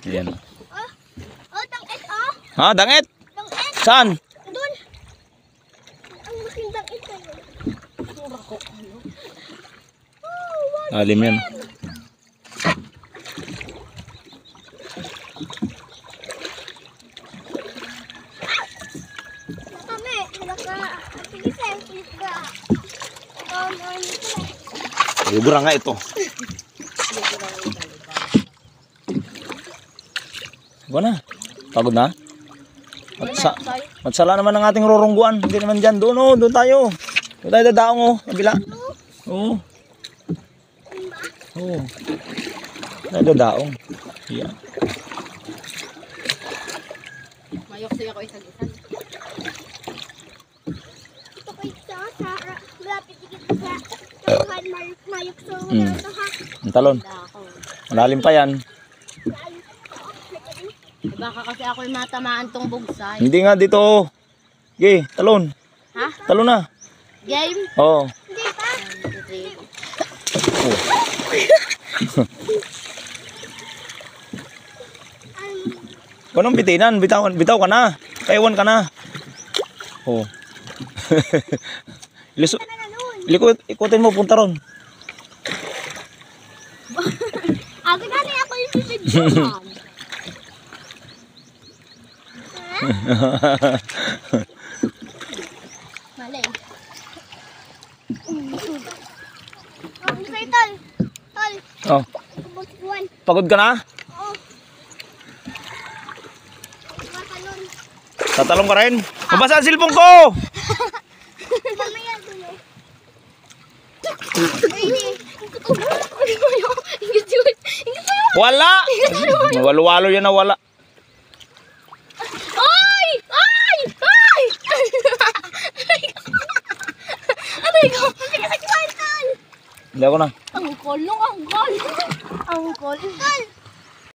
Ayan. Oh, dangit oh. Ha, dangit? Dangit. Saan? Doon. Ang laking dangit na yun. Alim yan. Kami, halaka. Sige, sige ka. Libura nga ito. Iba na. Pagod na? Magsala naman ang ating rurungguan. Hindi naman dyan. Doon oh, doon tayo. Doon tayo dadaong oh. Kabila. Oo. Oo. Tayo dadaong. Yan. Mayok siya ako isang-isang. Ito kayo sa malapit dikit sa tuhan mayok sa ito ha. Ang talon. Malalim pa yan. Baka kasi ako yung matamaan tong bugsay. Hindi nga dito oh. Okay, talon. Ha? Talon na. Game? Oo. Hindi pa. Anong bitinan? Bitaw ka na. Kaiwan ka na. Oh. Ikutin mo, punta ron. Ako gani ako yung bibigyan. Mali. Oh, say tol. Tol. Oh. Buwan. Pagod ka na? Oo. Matalon. Tatalong ka rin? Mabasa ang silpong ko! Mamaya dulo. Ready. Wala! Walo-walo yan na wala. Ay! Ay! Ay! Aray ko! Hindi ka sa kwantan! Hindi ako na. Ang kolong, ang kol! Ang kol! Tol!